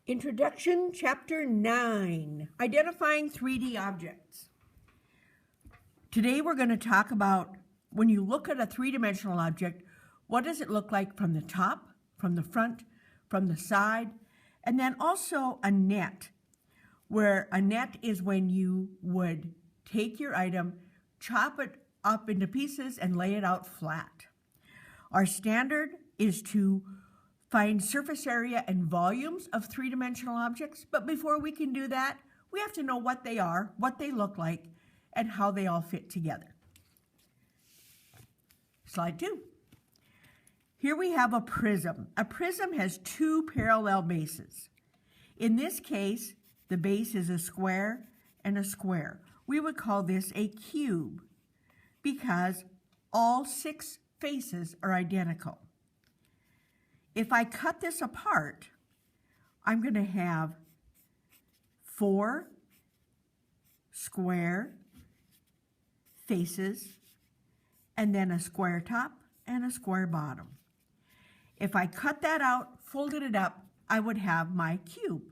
Introduction, Chapter 9, Identifying 3D Objects. Today we're going to talk about when you look at a three-dimensional object, what does it look like from the top, from the front, from the side, and then also a net, where a net is when you would take your item, chop it up into pieces, and lay it out flat. Our standard is to find surface area and volumes of three-dimensional objects, but before we can do that, we have to know what they are, what they look like, and how they all fit together. Slide 2. Here we have a prism. A prism has two parallel bases. In this case, the base is a square and a square. We would call this a cube because all 6 faces are identical. If I cut this apart, I'm going to have 4 square faces and then a square top and a square bottom. If I cut that out, folded it up, I would have my cube.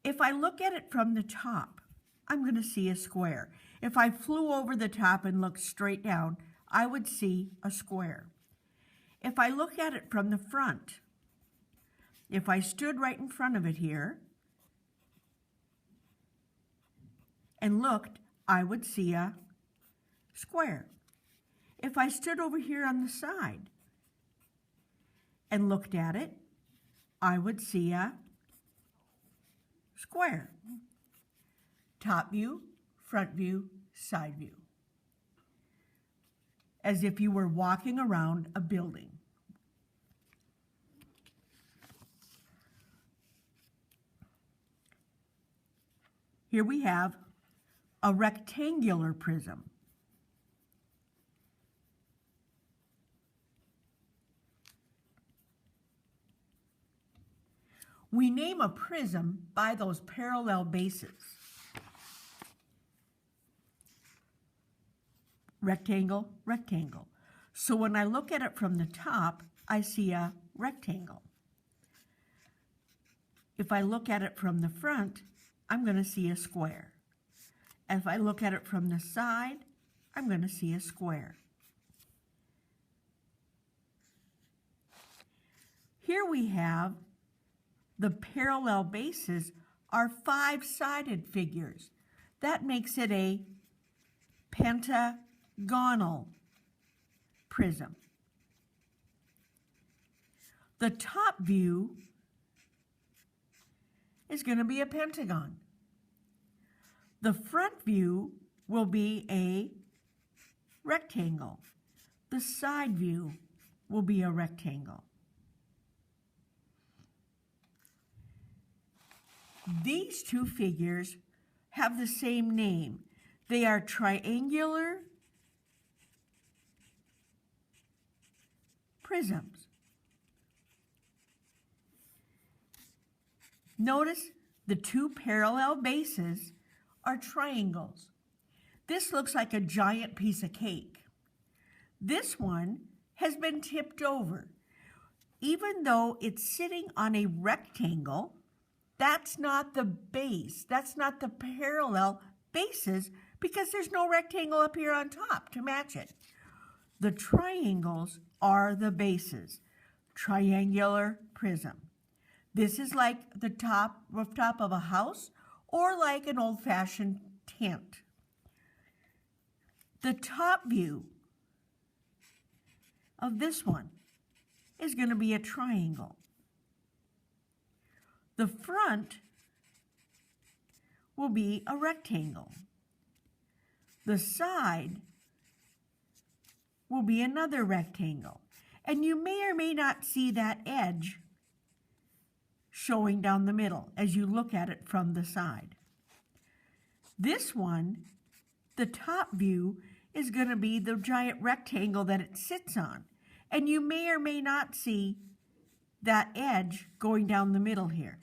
If I look at it from the top, I'm going to see a square. If I flew over the top and looked straight down, I would see a square. If I look at it from the front, if I stood right in front of it here and looked, I would see a square. If I stood over here on the side and looked at it, I would see a square. Top view, front view, side view. As if you were walking around a building. Here we have a rectangular prism. We name a prism by those parallel bases. Rectangle, rectangle. So when I look at it from the top, I see a rectangle. If I look at it from the front, I'm going to see a square. If I look at it from the side, I'm going to see a square. Here we have the parallel bases are 5-sided figures. That makes it a pentagonal prism. The top view is going to be a pentagon. The front view will be a rectangle. The side view will be a rectangle. These two figures have the same name. They are triangular prisms. Notice the two parallel bases are triangles. This looks like a giant piece of cake. This one has been tipped over. Even though it's sitting on a rectangle, that's not the base. That's not the parallel bases because there's no rectangle up here on top to match it. The triangles are the bases. Triangular prism. This is like the rooftop of a house or like an old-fashioned tent. The top view of this one is going to be a triangle. The front will be a rectangle. The side will be another rectangle. And you may or may not see that edge showing down the middle as you look at it from the side. This one, the top view, is going to be the giant rectangle that it sits on. And you may or may not see that edge going down the middle here.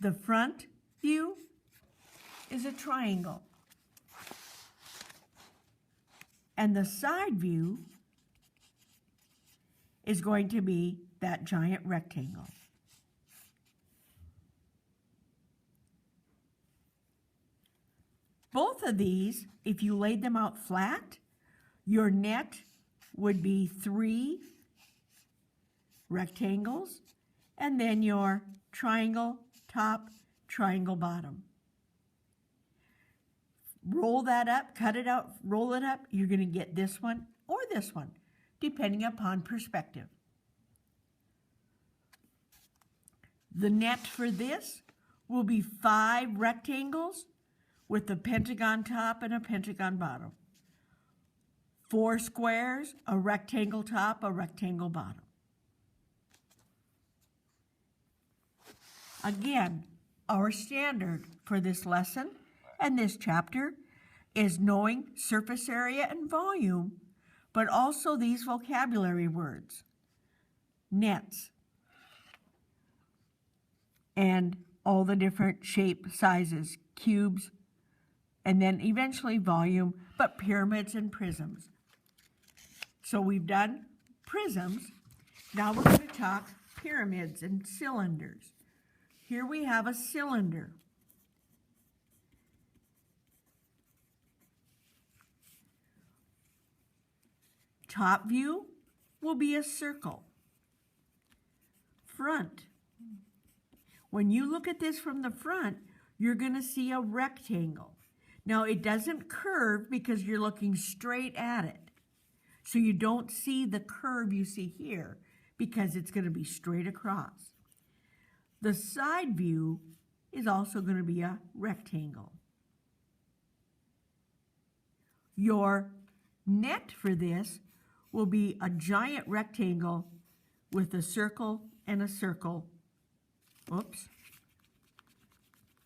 The front view is a triangle. And the side view is going to be that giant rectangle. Both of these, if you laid them out flat, your net would be 3 rectangles, and then your triangle top, triangle bottom. Roll that up, cut it out, roll it up, you're going to get this one or this one, depending upon perspective. The net for this will be 5 rectangles with a pentagon top and a pentagon bottom. 4 squares, a rectangle top, a rectangle bottom. Again, our standard for this lesson and this chapter is knowing surface area and volume, but also these vocabulary words, nets, and all the different shape sizes, cubes, and then eventually volume, but pyramids and prisms. So we've done prisms. Now we're going to talk pyramids and cylinders. Here we have a cylinder. Top view will be a circle. Front. When you look at this from the front, you're going to see a rectangle. Now, it doesn't curve because you're looking straight at it. So you don't see the curve you see here because it's going to be straight across. The side view is also going to be a rectangle. Your net for this will be a giant rectangle with a circle and a circle. Oops.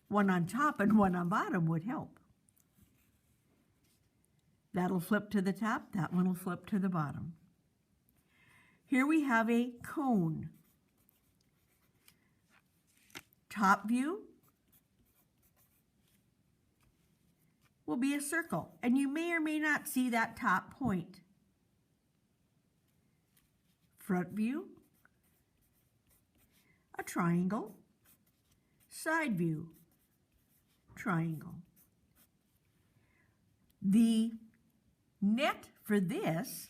One on top and one on bottom would help. That'll flip to the top, that one will flip to the bottom. Here we have a cone. Top view will be a circle, and you may or may not see that top point. Front view, a triangle. Side view, triangle. The net for this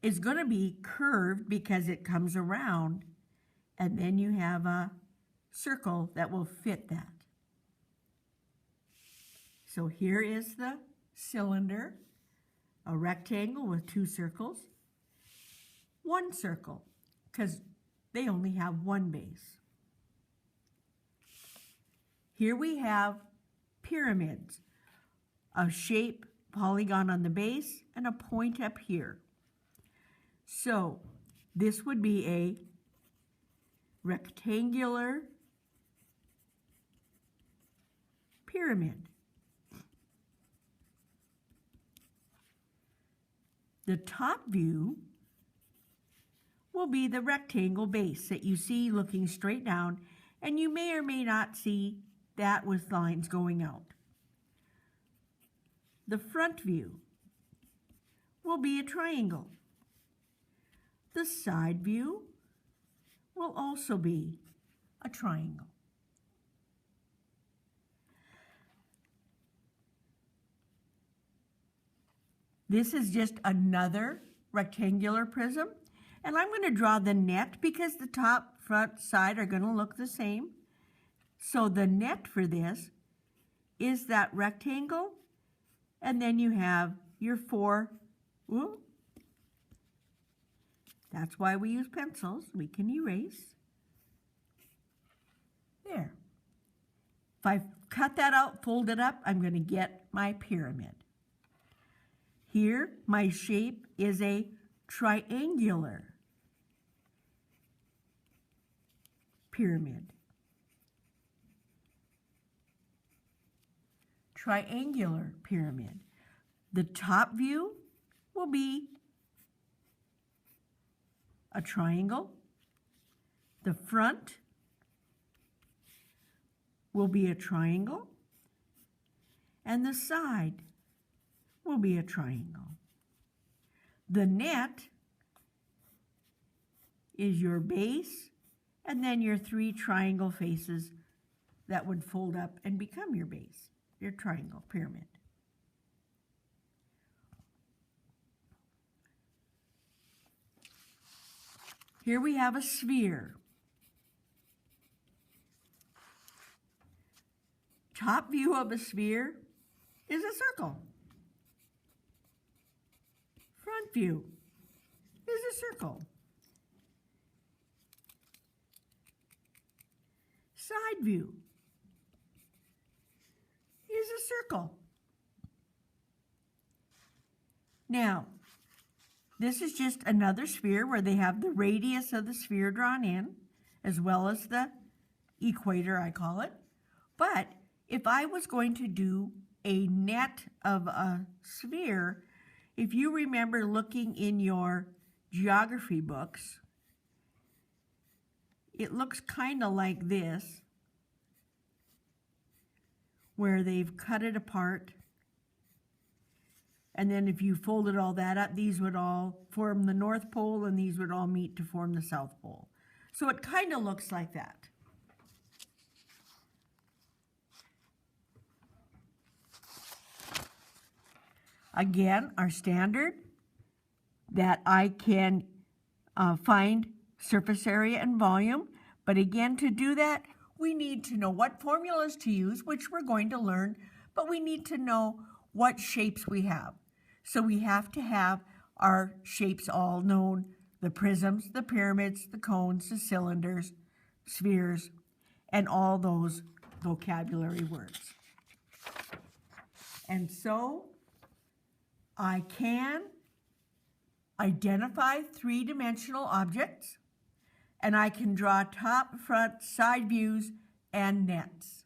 is going to be curved because it comes around, and then you have a circle that will fit that. So here is the cylinder, a rectangle with 2 circles, 1 circle, because they only have one base. Here we have pyramids, a shape, polygon on the base, and a point up here. So this would be a rectangular pyramid. The top view will be the rectangle base that you see looking straight down, and you may or may not see that with lines going out. The front view will be a triangle. The side view will also be a triangle. This is just another rectangular prism, and I'm going to draw the net because the top, front, side are going to look the same. So the net for this is that rectangle, and then you have your 4. Ooh, that's why we use pencils. We can erase. There. If I cut that out, fold it up, I'm going to get my pyramid. Here, my shape is a triangular pyramid. Triangular pyramid. The top view will be a triangle. The front will be a triangle. and the side will be a triangle. The net is your base, and then your 3 triangle faces that would fold up and become your base, your triangle pyramid. Here we have a sphere. Top view of a sphere is a circle. Front view is a circle. Side view is a circle. Now, this is just another sphere where they have the radius of the sphere drawn in, as well as the equator, I call it. But if I was going to do a net of a sphere, if you remember looking in your geography books, it looks kind of like this, where they've cut it apart. And then if you folded all that up, these would all form the North Pole and these would all meet to form the South Pole. So it kind of looks like that. Again, our standard that I can find surface area and volume. But again, to do that, we need to know what formulas to use, which we're going to learn, but we need to know what shapes we have. So we have to have our shapes all known: the prisms, the pyramids, the cones, the cylinders, spheres, and all those vocabulary words. And so I can identify 3-dimensional objects, and I can draw top, front, side views, and nets.